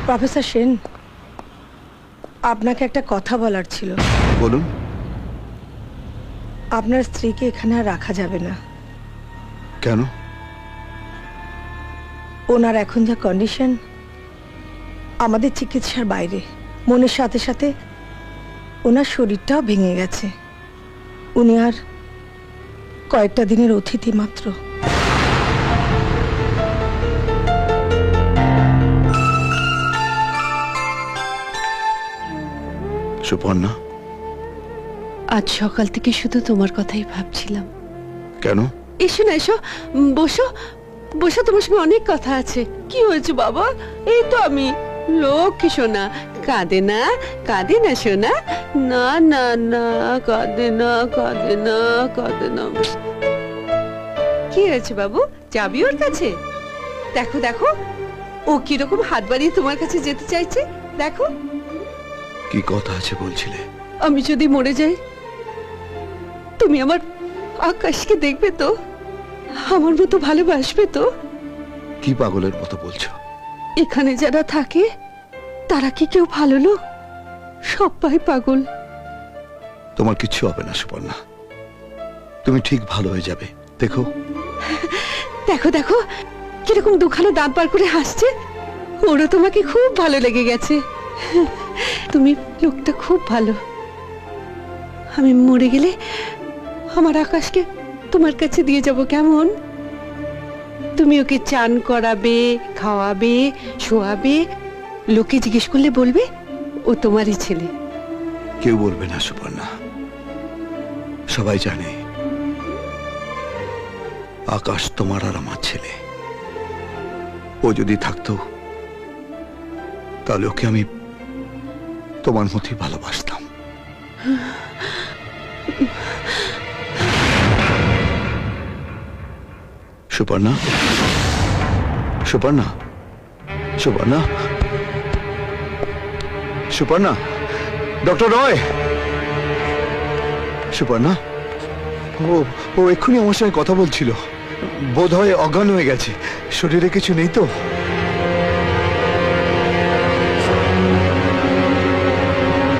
Professor Sen, আপনাকে একটা কথা বলার ছিল। বলুন। আপনার স্ত্রীকে এখানে আর রাখা যাবে না। কেন? ওনার এখন যা কন্ডিশন আমাদের চিকিৎসার বাইরে। মনের সাথে সাথে ওনার শরীরটাও ভেঙে গেছে। উনি আর কয়েকটা দিনের অতিথি মাত্র। সুপর্ণা, আজ সকাল থেকে শুধু তোমার কথাই ভাবছিলাম। কেন? এসো না, এসো, বসো বসো, তোমার সঙ্গে অনেক কথা আছে। কি হয়েছে বাবা? এই তো আমি। লক্ষ্মী সোনা, কাঁদে না, কাঁদে না সোনা। না না না, কাঁদে না, কাঁদে না, কাঁদে না। কি হয়েছে বাবু? যাবি ওর কাছে? দেখো দেখো, ও কিরকম হাত বাড়িয়ে তোমার কাছে যেতে চাইছে। দেখো। কি কথা আছে বলছিলে? আমি যদি মরে যাই, তুমি আমার আকাশকে দেখবে তো? আমার মতো ভালোবাসবে তো? কি পাগলের মতো বলছো? এখানে যারা থাকে তারা কি কেউ ভালো লোক? সবাই পাগল। তোমার কিচ্ছু হবে না সুপর্ণা, তুমি ঠিক ভালো হয়ে যাবে। দেখো দেখো দেখো, কিরকম দুখানা দাঁত বার করে হাসছে। ওরা তোমাকে খুব ভালো লেগে গেছে। তুমি লোকটা খুব ভালো। আমি মরে গেলে আমার আকাশকে তোমার কাছে দিয়ে যাব, কেমন? তুমি ওকে চান করাবে, খাওয়াবে, শোয়াবে। লোকে জিজ্ঞেস করলে বলবে ও তোমারই ছেলে। কেউ বলবে না সুপর্ণা, সবাই জানে আকাশ তোমার আর আমার ছেলে। ও যদি থাকতো তাহলে ওকে আমি তোমার মতোই ভালোবাসতাম। সুপর্ণা, সুপর্ণা, সুপর্ণা, সুপর্ণা, ডক্টর রয়। সুপর্ণা, ও ও এক্ষুনি আমার সঙ্গে কথা বলছিল। বোধ হয় অজ্ঞান হয়ে গেছে। শরীরে কিছু নেই তো?